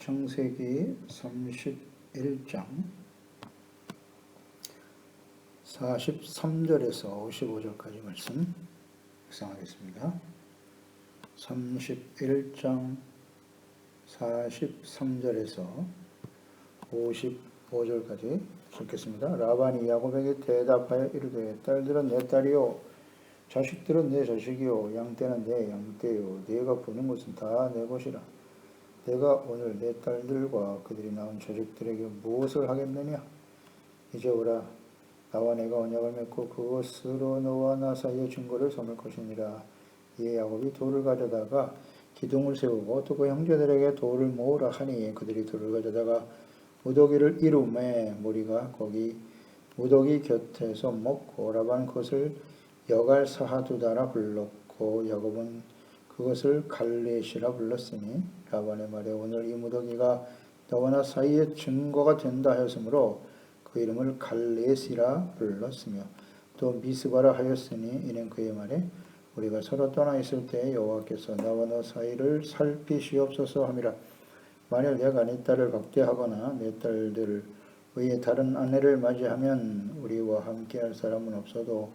창세기 31장 43절에서 55절까지 말씀 묵상하겠습니다. 31장 43절에서 55절까지 읽겠습니다. 라반이 야곱에게 대답하여 이르되 딸들은 내 딸이요 자식들은 내 자식이요 양떼는 내 양떼요 네가 보는 것은 다 내 것이라. 내가 오늘 내 딸들과 그들이 낳은 자식들에게 무엇을 하겠느냐? 이제 오라. 나와 내가 언약을 맺고 그것으로 너와 나 사이에 증거를 삼을 것이니라. 이에 야곱이 돌을 가져다가 기둥을 세우고 또 그 형제들에게 돌을 모으라 하니 그들이 돌을 가져다가 무더기를 이루매 무리가 거기 무더기 곁에서 먹고 라반은 그것을 여갈 사하두다라 불렀고 야곱은 그것을 갈렛이라 불렀으니 라반의 말에 오늘 이 무더기가 너와 나 사이에 증거가 된다 하였으므로 그 이름을 갈렛이라 불렀으며 또 미스바라 하였으니 이는 그의 말에 우리가 서로 떠나 있을 때 여호와께서 나와 너 사이를 살피시옵소서 함이라. 만일 내가 네 딸을 박대하거나 내 딸들 의에 다른 아내를 맞이하면 우리와 함께할 사람은 없어도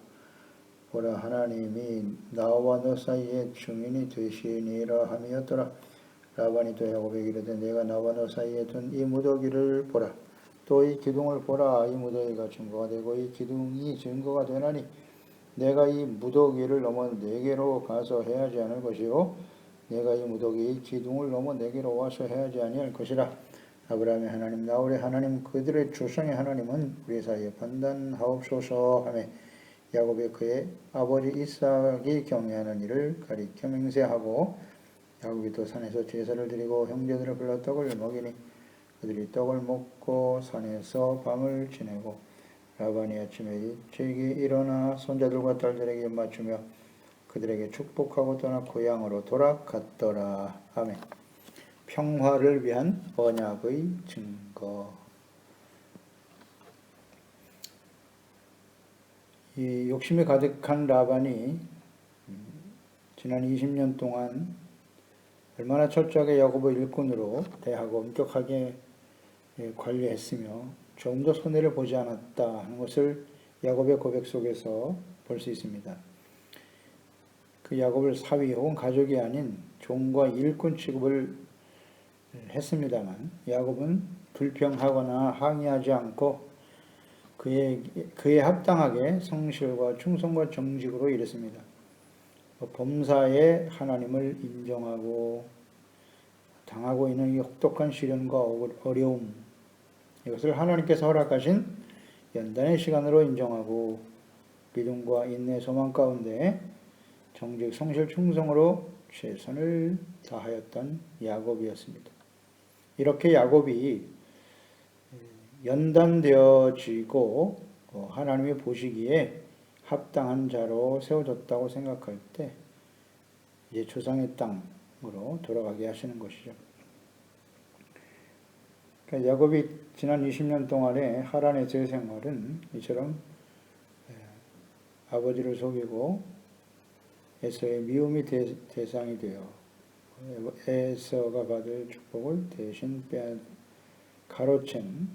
보라 하나님이 나와 너 사이에 증인이 되시니라 함이었더라. 라반이 또 야곱에게 이르되 내가 나와 너 사이에 둔 이 무더기를 보라. 또 이 기둥을 보라. 이 무더기가 증거가 되고 이 기둥이 증거가 되나니 내가 이 무더기를 넘어 네게로 가서 해야지 않을 것이요 내가 이 무더기 이 기둥을 넘어 네게로 와서 해야지 아니할 것이라. 아브라함의 하나님 나홀의 하나님 그들의 조상의 하나님은 우리 사이에 판단하옵소서 하며 야곱이 그의 아버지 이삭이 경외하는 일을 가리켜 맹세하고 야곱이 또 산에서 제사를 드리고 형제들을 불러 떡을 먹이니 그들이 떡을 먹고 산에서 밤을 지내고 라반이 아침에 일찍이 일어나 손자들과 딸들에게 연맞추며 그들에게 축복하고 떠나 고향으로 돌아갔더라. 아멘. 평화를 위한 언약의 증거. 이 욕심이 가득한 라반이 지난 20년 동안 얼마나 철저하게 야곱의 일꾼으로 대하고 엄격하게 관리했으며 조금 더 손해를 보지 않았다 하는 것을 야곱의 고백 속에서 볼 수 있습니다. 그 야곱을 사위 혹은 가족이 아닌 종과 일꾼 취급을 했습니다만 야곱은 불평하거나 항의하지 않고 그에 합당하게 성실과 충성과 정직으로 일했습니다. 범사에 하나님을 인정하고 당하고 있는 이 혹독한 시련과 어려움 이것을 하나님께서 허락하신 연단의 시간으로 인정하고 믿음과 인내 소망 가운데 정직 성실 충성으로 최선을 다하였던 야곱이었습니다. 이렇게 야곱이 연단되어지고 하나님이 보시기에 합당한 자로 세워졌다고 생각할 때 이제 조상의 땅으로 돌아가게 하시는 것이죠. 그러니까 야곱이 지난 20년 동안의 하란에서의 생활은 이처럼 아버지를 속이고 에서의 미움이 대상이 되어 에서가 받을 축복을 대신 가로챈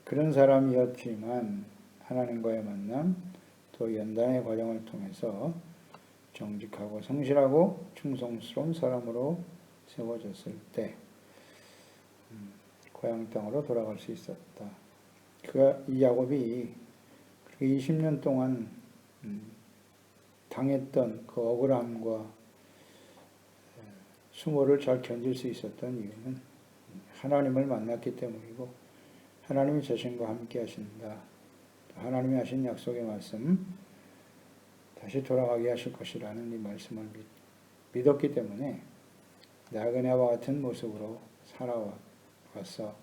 그런 사람이었지만 하나님과의 만남 또 연단의 과정을 통해서 정직하고 성실하고 충성스러운 사람으로 세워졌을 때 고향 땅으로 돌아갈 수 있었다. 이 야곱이 20년 동안 당했던 그 억울함과 수모를 잘 견딜 수 있었던 이유는 하나님을 만났기 때문이고 하나님이 자신과 함께 하신다. 하나님이 하신 약속의 말씀 다시 돌아가게 하실 것이라는 이 말씀을 믿었기 때문에 나그네와 같은 모습으로 살아와서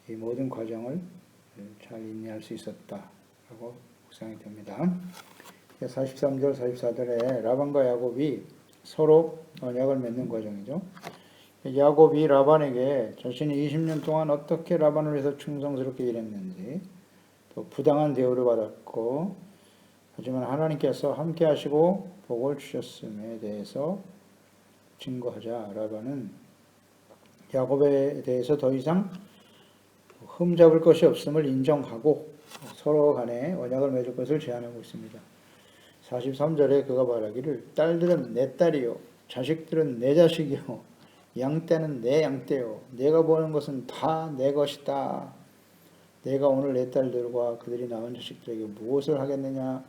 이 모든 과정을 잘 인내할 수 있었다라고 묵상이 됩니다. 43절 44절에 라반과 야곱이 서로 언약을 맺는 과정이죠. 야곱이 라반에게 자신이 20년 동안 어떻게 라반을 위해서 충성스럽게 일했는지 또 부당한 대우를 받았고 하지만 하나님께서 함께 하시고 복을 주셨음에 대해서 증거하자 라반은 야곱에 대해서 더 이상 흠잡을 것이 없음을 인정하고 서로 간에 언약을 맺을 것을 제안하고 있습니다. 43절에 그가 말하기를 딸들은 내 딸이요 자식들은 내 자식이요 양떼는 내 양떼요 내가 보는 것은 다 내 것이다. 내가 오늘 내 딸들과 그들이 낳은 자식들에게 무엇을 하겠느냐.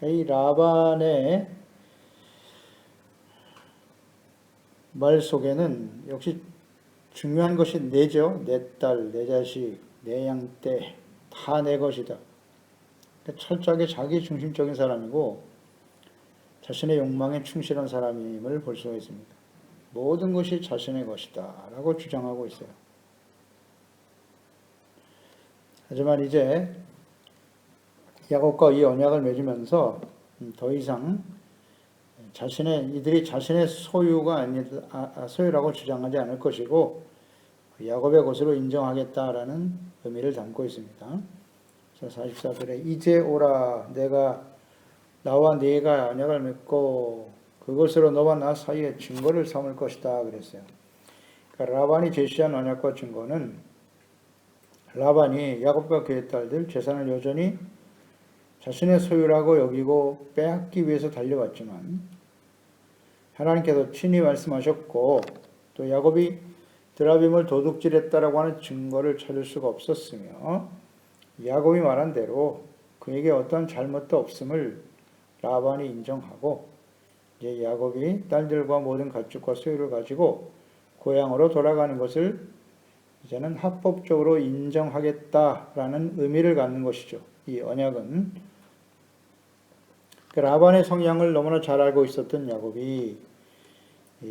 이 라반의 말 속에는 역시 중요한 것이 내죠. 내 딸, 내 자식, 내 양떼 다 내 것이다. 철저하게 자기 중심적인 사람이고 자신의 욕망에 충실한 사람임을 볼 수가 있습니다. 모든 것이 자신의 것이다 라고 주장하고 있어요. 하지만 이제 야곱과 이 언약을 맺으면서 더 이상 이들이 자신의 소유가 소유라고 주장하지 않을 것이고 야곱의 것으로 인정하겠다라는 의미를 담고 있습니다. 44절에 이제 오라 나와 네가 언약을 맺고 그것으로 너와 나 사이에 증거를 삼을 것이다 그랬어요. 그러니까 라반이 제시한 언약과 증거는 라반이 야곱과 그의 딸들 재산을 여전히 자신의 소유라고 여기고 빼앗기 위해서 달려왔지만 하나님께서 친히 말씀하셨고 또 야곱이 드라빔을 도둑질했다라고 하는 증거를 찾을 수가 없었으며 야곱이 말한 대로 그에게 어떤 잘못도 없음을 라반이 인정하고 이제 야곱이 딸들과 모든 가축과 소유를 가지고 고향으로 돌아가는 것을 이제는 합법적으로 인정하겠다라는 의미를 갖는 것이죠. 이 언약은 라반의 성향을 너무나 잘 알고 있었던 야곱이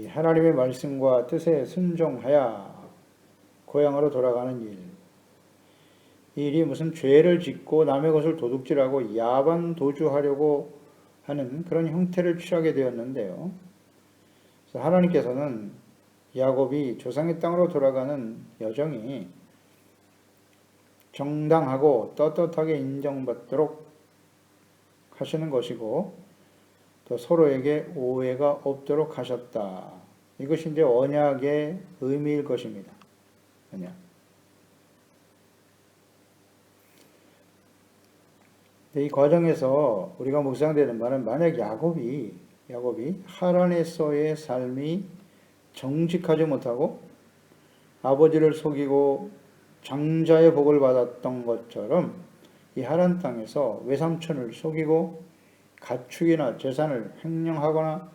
하나님의 말씀과 뜻에 순종하여 고향으로 돌아가는 이 일이 무슨 죄를 짓고 남의 것을 도둑질하고 야반 도주하려고 하는 그런 형태를 취하게 되었는데요. 그래서 하나님께서는 야곱이 조상의 땅으로 돌아가는 여정이 정당하고 떳떳하게 인정받도록 하시는 것이고 또 서로에게 오해가 없도록 하셨다. 이것이 이제 언약의 의미일 것입니다. 언약. 이 과정에서 우리가 묵상되는 말은 만약 야곱이 하란에서의 삶이 정직하지 못하고 아버지를 속이고 장자의 복을 받았던 것처럼 이 하란 땅에서 외삼촌을 속이고 가축이나 재산을 횡령하거나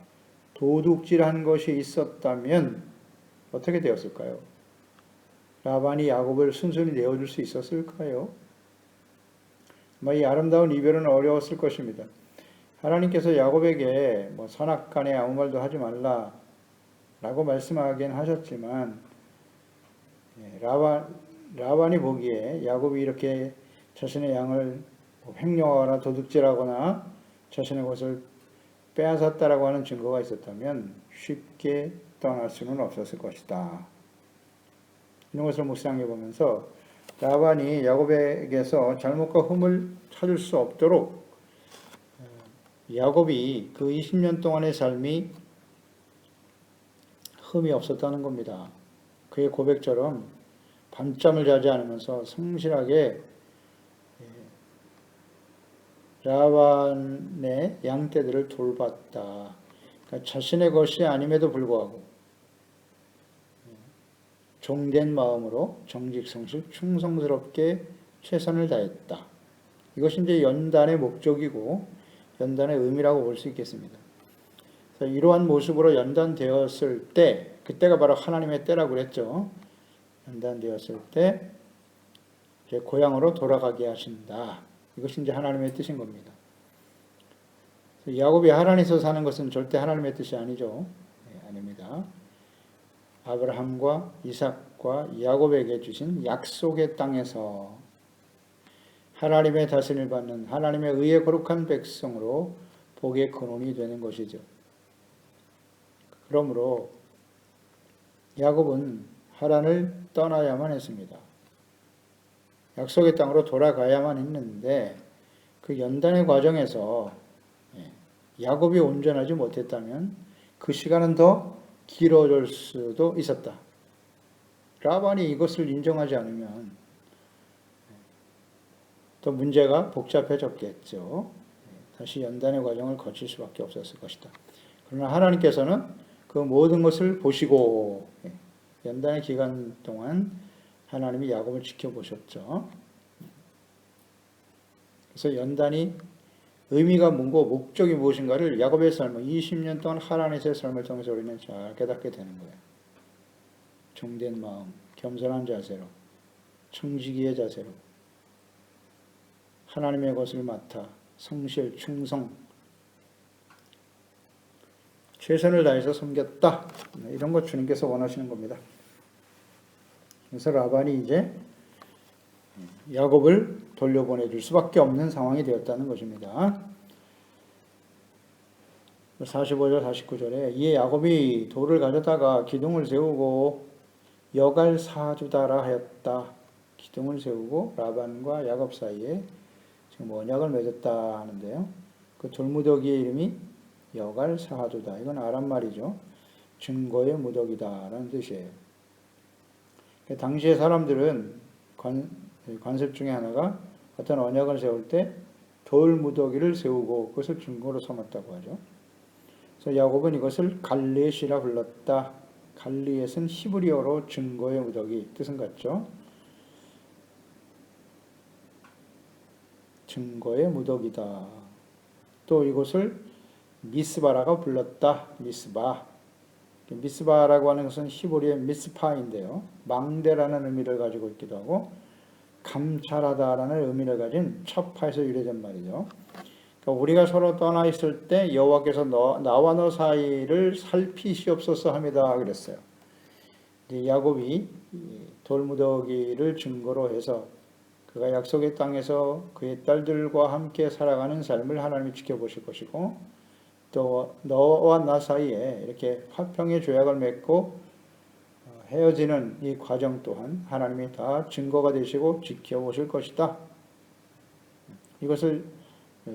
도둑질한 것이 있었다면 어떻게 되었을까요? 라반이 야곱을 순순히 내어줄 수 있었을까요? 이 아름다운 이별은 어려웠을 것입니다. 하나님께서 야곱에게 선악간에 아무 말도 하지 말라 라고 말씀하긴 하셨지만 라반이 보기에 야곱이 이렇게 자신의 양을 횡령하거나 도둑질하거나 자신의 것을 빼앗았다라고 하는 증거가 있었다면 쉽게 떠날 수는 없었을 것이다. 이런 것을 묵상해 보면서 라반이 야곱에게서 잘못과 흠을 찾을 수 없도록 야곱이 그 20년 동안의 삶이 흠이 없었다는 겁니다. 그의 고백처럼 밤잠을 자지 않으면서 성실하게 라반의 양떼들을 돌봤다. 그러니까 자신의 것이 아님에도 불구하고 종된 마음으로 정직성실 충성스럽게 최선을 다했다. 이것이 이제 연단의 목적이고 연단의 의미라고 볼 수 있겠습니다. 그래서 이러한 모습으로 연단되었을 때, 그때가 바로 하나님의 때라고 그랬죠. 연단되었을 때 이제 고향으로 돌아가게 하신다. 이것이 이제 하나님의 뜻인 겁니다. 야곱이 하란에서 사는 것은 절대 하나님의 뜻이 아니죠. 아닙니다. 아브라함과 이삭과 야곱에게 주신 약속의 땅에서 하나님의 다스림을 받는 하나님의 의에 거룩한 백성으로 복의 근원이 되는 것이죠. 그러므로 야곱은 하란을 떠나야만 했습니다. 약속의 땅으로 돌아가야만 했는데 그 연단의 과정에서 야곱이 온전하지 못했다면 그 시간은 더 길어질 수도 있었다. 라반이 이것을 인정하지 않으면 또 문제가 복잡해졌겠죠. 다시 연단의 과정을 거칠 수밖에 없었을 것이다. 그러나 하나님께서는 그 모든 것을 보시고 연단의 기간 동안 하나님이 야곱을 지켜보셨죠. 그래서 연단이 의미가 뭔고 목적이 무엇인가를 야곱의 삶을 20년 동안 하나님의 삶을 통해서 우리는 잘 깨닫게 되는 거예요. 정된 마음, 겸손한 자세로, 청지기의 자세로 하나님의 것을 맡아 성실, 충성, 최선을 다해서 섬겼다. 이런 것 주님께서 원하시는 겁니다. 그래서 라반이 이제 야곱을 돌려보내줄 수밖에 없는 상황이 되었다는 것입니다. 45절, 49절에 이에 야곱이 돌을 가져다가 기둥을 세우고 여갈 사주다라 하였다. 기둥을 세우고 라반과 야곱 사이에 지금 언약을 맺었다 하는데요. 그 돌무더기의 이름이 여갈 사주다. 이건 아람 말이죠. 증거의 무더기다라는 뜻이에요. 당시의 사람들은 관습 중에 하나가 어떤 언약을 세울 때 돌무더기를 세우고 그것을 증거로 삼았다고 하죠. 그래서 야곱은 이것을 갈렛이라 불렀다. 갈리엣은 히브리어로 증거의 무더기 뜻은 같죠. 증거의 무더기다. 또 이것을 미스바라고 불렀다. 미스바라고 하는 것은 히브리의 미스파인데요. 망대라는 의미를 가지고 있기도 하고 감찰하다라는 의미를 가진 첩파에서 유래된 말이죠. 그러니까 우리가 서로 떠나 있을 때 여호와께서 나와 너 사이를 살피시옵소서 합니다. 그랬어요. 이제 야곱이 돌무더기를 증거로 해서 그가 약속의 땅에서 그의 딸들과 함께 살아가는 삶을 하나님이 지켜보실 것이고 또 너와 나 사이에 이렇게 화평의 조약을 맺고 헤어지는 이 과정 또한 하나님이 다 증거가 되시고 지켜보실 것이다. 이것을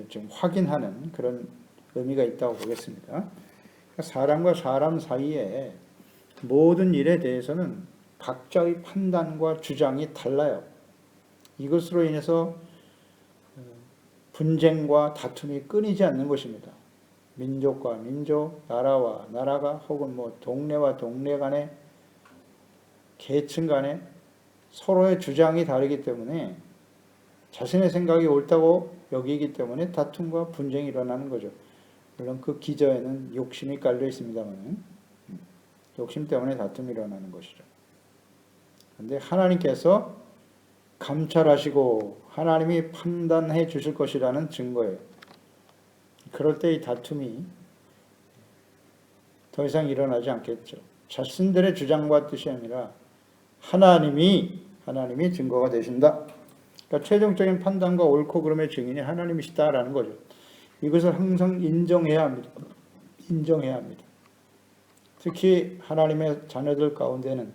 좀 확인하는 그런 의미가 있다고 보겠습니다. 사람과 사람 사이에 모든 일에 대해서는 각자의 판단과 주장이 달라요. 이것으로 인해서 분쟁과 다툼이 끊이지 않는 것입니다. 민족과 민족, 나라와 나라가 혹은 동네와 동네 간에 계층 간에 서로의 주장이 다르기 때문에 자신의 생각이 옳다고 여기기 때문에 다툼과 분쟁이 일어나는 거죠. 물론 그 기저에는 욕심이 깔려 있습니다만 욕심 때문에 다툼이 일어나는 것이죠. 그런데 하나님께서 감찰하시고 하나님이 판단해 주실 것이라는 증거예요. 그럴 때 이 다툼이 더 이상 일어나지 않겠죠. 자신들의 주장과 뜻이 아니라 하나님이 증거가 되신다. 그러니까 최종적인 판단과 옳고 그름의 증인이 하나님이시다라는 거죠. 이것을 항상 인정해야 합니다. 인정해야 합니다. 특히 하나님의 자녀들 가운데는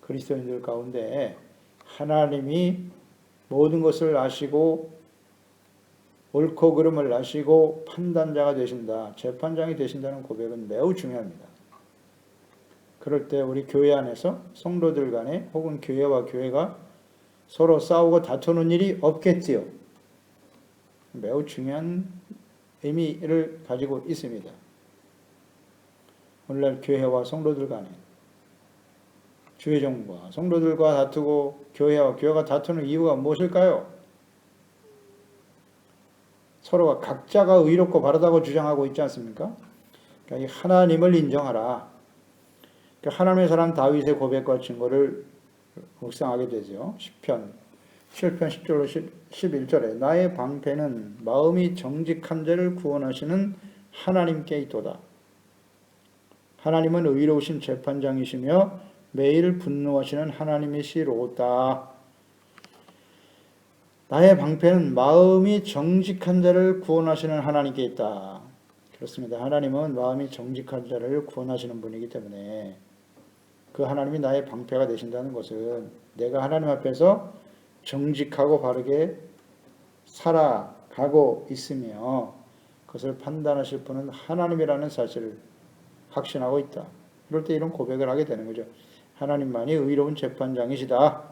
그리스도인들 가운데 하나님이 모든 것을 아시고 옳고 그름을 아시고 판단자가 되신다, 재판장이 되신다는 고백은 매우 중요합니다. 그럴 때 우리 교회 안에서 성도들 간에 혹은 교회와 교회가 서로 싸우고 다투는 일이 없겠지요. 매우 중요한 의미를 가지고 있습니다. 오늘날 교회와 성도들 간에 주회종과 성도들과 다투고 교회와 교회가 다투는 이유가 무엇일까요? 서로가 각자가 의롭고 바르다고 주장하고 있지 않습니까? 그러니까 이 하나님을 인정하라. 그러니까 하나님의 사람 다윗의 고백과 증거를 묵상하게 되죠. 10편 7편 10절로 11절에 나의 방패는 마음이 정직한 자를 구원하시는 하나님께 있도다. 하나님은 의로우신 재판장이시며 매일 분노하시는 하나님이시로다. 나의 방패는 마음이 정직한 자를 구원하시는 하나님께 있다. 그렇습니다. 하나님은 마음이 정직한 자를 구원하시는 분이기 때문에 그 하나님이 나의 방패가 되신다는 것은 내가 하나님 앞에서 정직하고 바르게 살아가고 있으며 그것을 판단하실 분은 하나님이라는 사실을 확신하고 있다. 그럴 때 이런 고백을 하게 되는 거죠. 하나님만이 의로운 재판장이시다.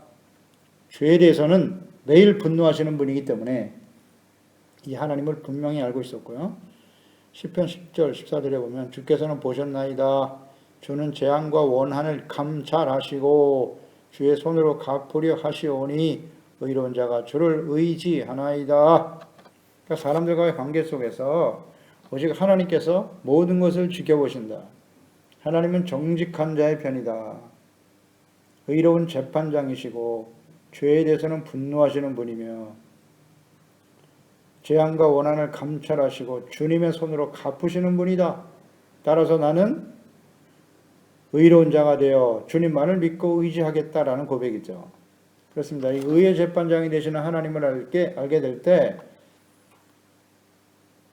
죄에 대해서는 매일 분노하시는 분이기 때문에 이 하나님을 분명히 알고 있었고요. 시편 10절 14절에 보면 주께서는 보셨나이다. 주는 재앙과 원한을 감찰하시고 주의 손으로 갚으려 하시오니 의로운 자가 주를 의지하나이다. 그러니까 사람들과의 관계 속에서 오직 하나님께서 모든 것을 지켜보신다. 하나님은 정직한 자의 편이다. 의로운 재판장이시고 죄에 대해서는 분노하시는 분이며 재앙과 원한을 감찰하시고 주님의 손으로 갚으시는 분이다. 따라서 나는 의로운 자가 되어 주님만을 믿고 의지하겠다라는 고백이죠. 그렇습니다. 이 의의 재판장이 되시는 하나님을 알게 될 때,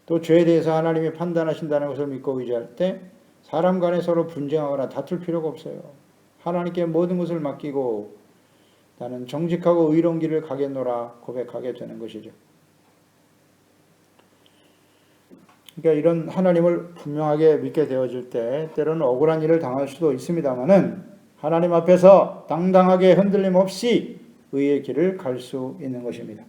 또 죄에 대해서 하나님이 판단하신다는 것을 믿고 의지할 때 사람 간에 서로 분쟁하거나 다툴 필요가 없어요. 하나님께 모든 것을 맡기고 나는 정직하고 의로운 길을 가겠노라 고백하게 되는 것이죠. 그러니까 이런 하나님을 분명하게 믿게 되어질 때 때로는 억울한 일을 당할 수도 있습니다만은 하나님 앞에서 당당하게 흔들림 없이 의의 길을 갈 수 있는 것입니다.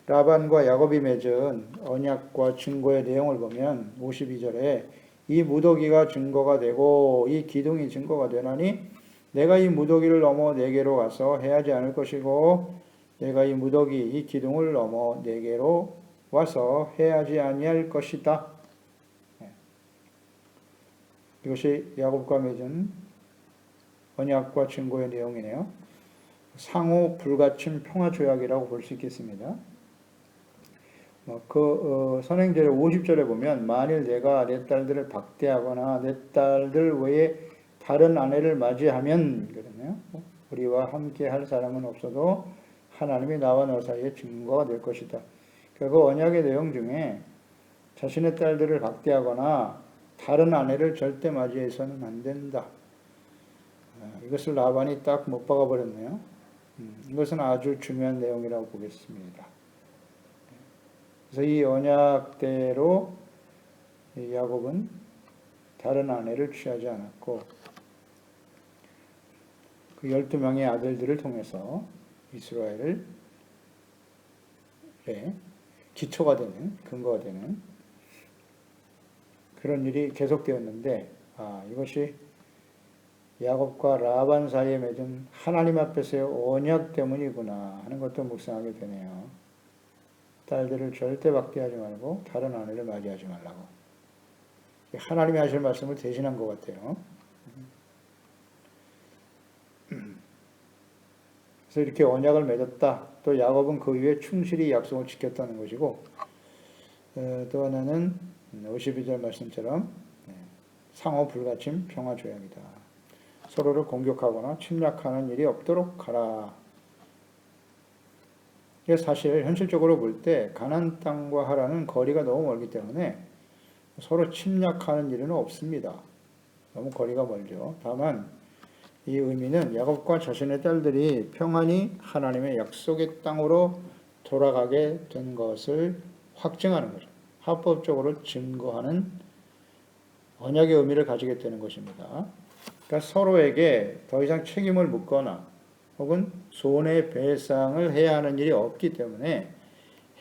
라반과 야곱이 맺은 언약과 증거의 내용을 보면 52절에 이 무더기가 증거가 되고 이 기둥이 증거가 되나니 내가 이 무더기를 넘어 네게로 가서 해하지 않을 것이고 내가 이 무더기 이 기둥을 넘어 네게로 와서 해하지 아니할 것이다. 이것이 야곱과 맺은 언약과 증거의 내용이네요. 상호 불가침 평화조약이라고 볼 수 있겠습니다. 선행절의 50절에 보면 만일 내가 내 딸들을 박대하거나 내 딸들 외에 다른 아내를 맞이하면 그러네요. 우리와 함께 할 사람은 없어도 하나님이 나와 너 사이에 증거가 될 것이다. 그 언약의 내용 중에 자신의 딸들을 박대하거나 다른 아내를 절대 맞이해서는 안 된다. 이것을 라반이 딱 못 박아 버렸네요. 이것은 아주 중요한 내용이라고 보겠습니다. 그래서 이 언약대로 야곱은 다른 아내를 취하지 않았고 그 12명의 아들들을 통해서 이스라엘을 기초가 되는, 근거가 되는 그런 일이 계속되었는데 이것이 야곱과 라반 사이에 맺은 하나님 앞에서의 언약 때문이구나 하는 것도 묵상하게 되네요. 딸들을 절대 박대하지 말고 다른 아내를 맞이하지 말라고. 하나님이 하실 말씀을 대신한 것 같아요. 그래서 이렇게 언약을 맺었다. 또 야곱은 그 위에 충실히 약속을 지켰다는 것이고 또 하나는 52절 말씀처럼 상호 불가침 평화조약이다. 서로를 공격하거나 침략하는 일이 없도록 하라. 사실 현실적으로 볼 때 가나안 땅과 하란은 거리가 너무 멀기 때문에 서로 침략하는 일은 없습니다. 너무 거리가 멀죠. 다만 이 의미는 야곱과 자신의 딸들이 평안히 하나님의 약속의 땅으로 돌아가게 된 것을 확증하는 거죠. 합법적으로 증거하는 언약의 의미를 가지게 되는 것입니다. 그러니까 서로에게 더 이상 책임을 묻거나 혹은 손해배상을 해야 하는 일이 없기 때문에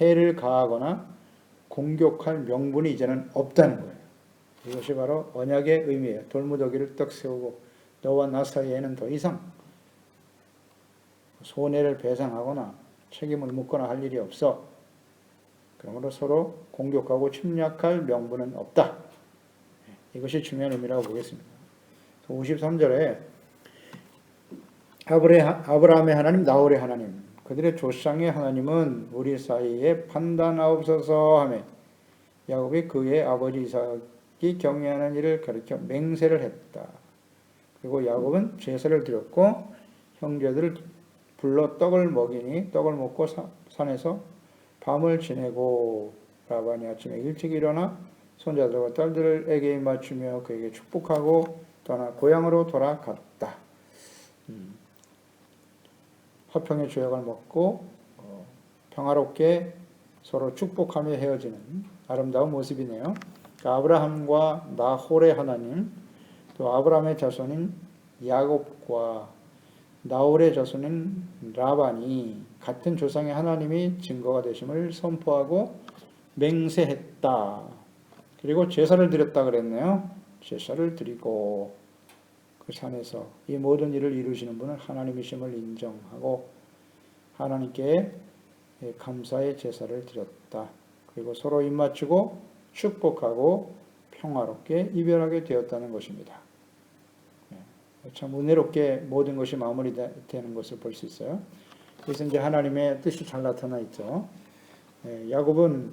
해를 가하거나 공격할 명분이 이제는 없다는 거예요. 이것이 바로 언약의 의미예요. 돌무더기를 떡 세우고 너와 나 사이에는 더 이상 손해를 배상하거나 책임을 묻거나 할 일이 없어. 그러므로 서로 공격하고 침략할 명분은 없다. 이것이 중요한 의미라고 보겠습니다. 53절에 아브라함의 하나님, 나홀의 하나님, 그들의 조상의 하나님은 우리 사이에 판단하옵소서 하며 야곱이 그의 아버지 이삭이 경외하는 일을 가리켜 맹세를 했다. 그리고 야곱은 제사를 드렸고 형제들을 불러 떡을 먹이니 떡을 먹고 산에서 밤을 지내고 라반이 아침에 일찍 일어나 손자들과 딸들에게 맞추며 그에게 축복하고 떠나 고향으로 돌아갔다. 화평의 조약을 먹고 평화롭게 서로 축복하며 헤어지는 아름다운 모습이네요. 아브라함과 나홀의 하나님, 또 아브라함의 자손인 야곱과 나홀의 자손인 라반이 같은 조상의 하나님이 증거가 되심을 선포하고 맹세했다. 그리고 제사를 드렸다 그랬네요. 제사를 드리고 그 산에서 이 모든 일을 이루시는 분은 하나님이심을 인정하고 하나님께 감사의 제사를 드렸다. 그리고 서로 입맞추고 축복하고 평화롭게 이별하게 되었다는 것입니다. 참 은혜롭게 모든 것이 마무리되는 것을 볼 수 있어요. 그래서 이제 하나님의 뜻이 잘 나타나 있죠. 야곱은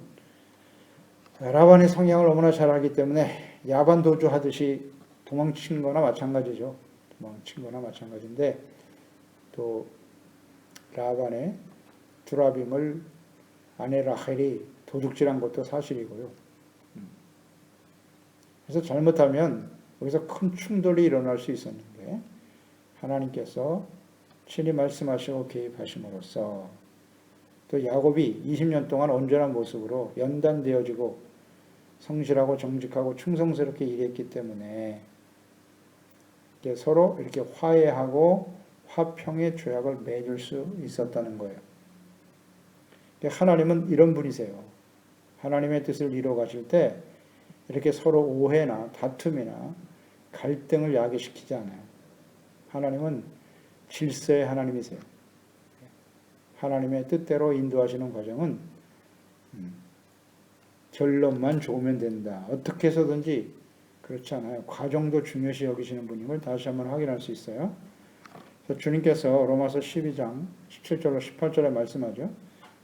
라반의 성향을 너무나 잘 알기 때문에 야반 도주하듯이 도망친 거나 마찬가지죠. 도망친 거나 마찬가지인데 또 라반의 두라빔을 아내 라헬이 도둑질한 것도 사실이고요. 그래서 잘못하면 여기서 큰 충돌이 일어날 수 있었는데 하나님께서 친히 말씀하시고 개입하심으로써 또 야곱이 20년 동안 온전한 모습으로 연단되어지고 성실하고 정직하고 충성스럽게 일했기 때문에 서로 이렇게 화해하고 화평의 조약을 맺을 수 있었다는 거예요. 하나님은 이런 분이세요. 하나님의 뜻을 이루어 가실 때 이렇게 서로 오해나 다툼이나 갈등을 야기시키지 않아요. 하나님은 질서의 하나님이세요. 하나님의 뜻대로 인도하시는 과정은 결론만 좋으면 된다. 어떻게 해서든지 그렇지 않아요. 과정도 중요시 여기시는 분임을 다시 한번 확인할 수 있어요. 그래서 주님께서 로마서 12장 17절로 18절에 말씀하죠.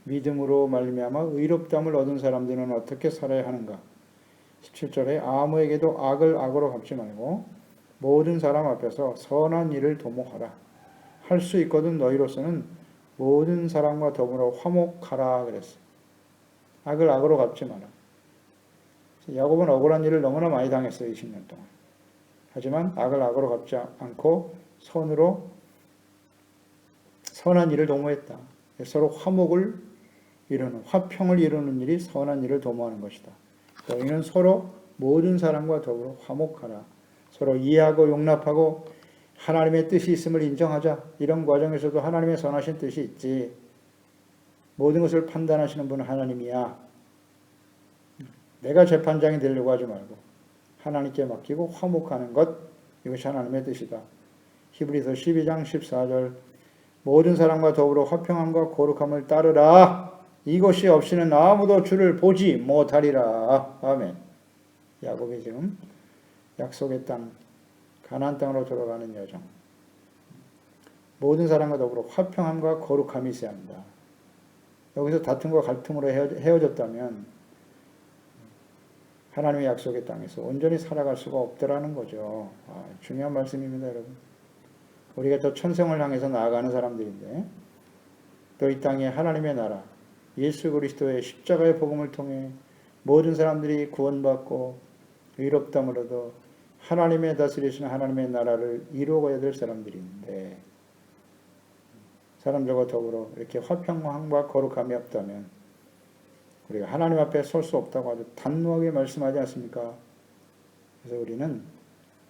믿음으로 말미암아 의롭다함을 얻은 사람들은 어떻게 살아야 하는가? 17절에 아무에게도 악을 악으로 갚지 말고 모든 사람 앞에서 선한 일을 도모하라. 할 수 있거든 너희로서는 모든 사람과 더불어 화목하라 그랬어요. 악을 악으로 갚지 마라. 야곱은 억울한 일을 너무나 많이 당했어요. 20년 동안. 하지만 악을 악으로 갚지 않고 선으로 선한 일을 도모했다. 서로 화목을 이루는 화평을 이루는 일이 선한 일을 도모하는 것이다. 너희는 서로 모든 사람과 더불어 화목하라. 서로 이해하고 용납하고 하나님의 뜻이 있음을 인정하자. 이런 과정에서도 하나님의 선하신 뜻이 있지. 모든 것을 판단하시는 분은 하나님이야. 내가 재판장이 되려고 하지 말고 하나님께 맡기고 화목하는 것, 이것이 하나님의 뜻이다. 히브리서 12장 14절 모든 사람과 더불어 화평함과 거룩함을 따르라. 이것이 없이는 아무도 주를 보지 못하리라. 아멘. 야곱이 지금 약속의 땅, 가나안 땅으로 돌아가는 여정. 모든 사람과 더불어 화평함과 거룩함이 있어야 합니다. 여기서 다툼과 갈등으로 헤어졌다면 하나님의 약속의 땅에서 온전히 살아갈 수가 없더라는 거죠. 중요한 말씀입니다, 여러분. 우리가 또 천성을 향해서 나아가는 사람들인데 또 이 땅에 하나님의 나라, 예수 그리스도의 십자가의 복음을 통해 모든 사람들이 구원받고 의롭다함을 얻어 하나님의 다스리시는 하나님의 나라를 이루어가야 될 사람들인데 사람들과 더불어 이렇게 화평함과 거룩함이 없다면 우리가 하나님 앞에 설 수 없다고 아주 단호하게 말씀하지 않습니까? 그래서 우리는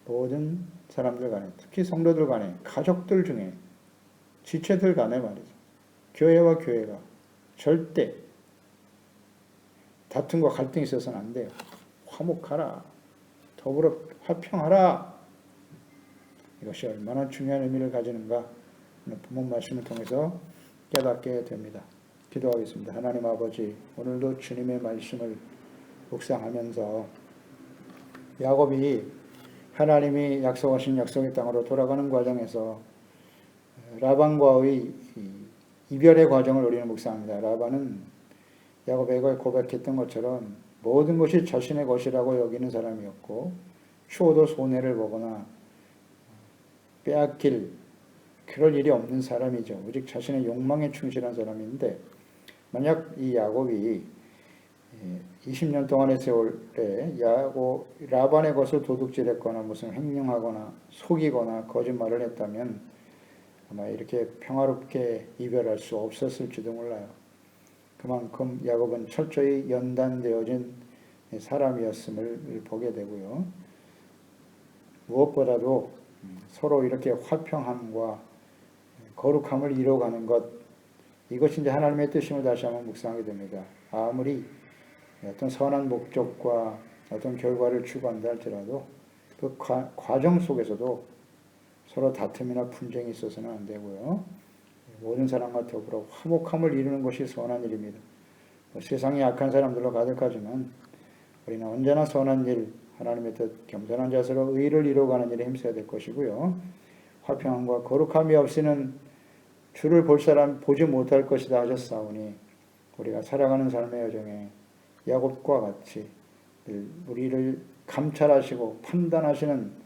모든 사람들 간에, 특히 성도들 간에, 가족들 중에, 지체들 간에 말이죠. 교회와 교회가 절대 다툼과 갈등이 있어서는 안 돼요. 화목하라. 더불어 화평하라. 이것이 얼마나 중요한 의미를 가지는가 오늘 본문 말씀을 통해서 깨닫게 됩니다. 기도하겠습니다. 하나님 아버지, 오늘도 주님의 말씀을 묵상하면서 야곱이 하나님이 약속하신 약속의 땅으로 돌아가는 과정에서 라반과의 이별의 과정을 우리는 묵상합니다. 라반은 야곱에게 고백했던 것처럼 모든 것이 자신의 것이라고 여기는 사람이었고 추워도 손해를 보거나 빼앗길 그럴 일이 없는 사람이죠. 오직 자신의 욕망에 충실한 사람인데 만약 이 야곱이 20년 동안의 세월에 라반의 것을 도둑질했거나 무슨 횡령하거나 속이거나 거짓말을 했다면 아마 이렇게 평화롭게 이별할 수 없었을지도 몰라요. 그만큼 야곱은 철저히 연단되어진 사람이었음을 보게 되고요. 무엇보다도 서로 이렇게 화평함과 거룩함을 이루어가는 것, 이것이 이제 하나님의 뜻임을 다시 한번 묵상하게 됩니다. 아무리 어떤 선한 목적과 어떤 결과를 추구한다 할지라도 그 과정 속에서도 서로 다툼이나 분쟁이 있어서는 안 되고요. 모든 사람과 더불어 화목함을 이루는 것이 선한 일입니다. 세상이 악한 사람들로 가득하지만 우리는 언제나 선한 일, 하나님의 뜻, 겸손한 자세로 의를 이루어가는 일에 힘써야 될 것이고요. 화평함과 거룩함이 없이는 주를 볼 사람 보지 못할 것이다 하셨사오니 우리가 살아가는 삶의 여정에 야곱과 같이 우리를 감찰하시고 판단하시는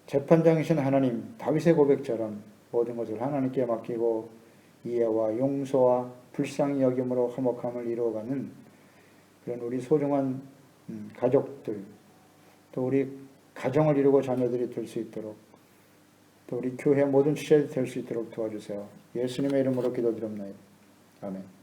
재판장이신 하나님, 다윗의 고백처럼 모든 것을 하나님께 맡기고 이해와 용서와 불쌍히 여김으로 화목함을 이루어가는 그런 우리 소중한 가족들, 또 우리 가정을 이루고 자녀들이 될 수 있도록, 또 우리 교회 모든 지체들이 될 수 있도록 도와주세요. 예수님의 이름으로 기도드립니다. 아멘.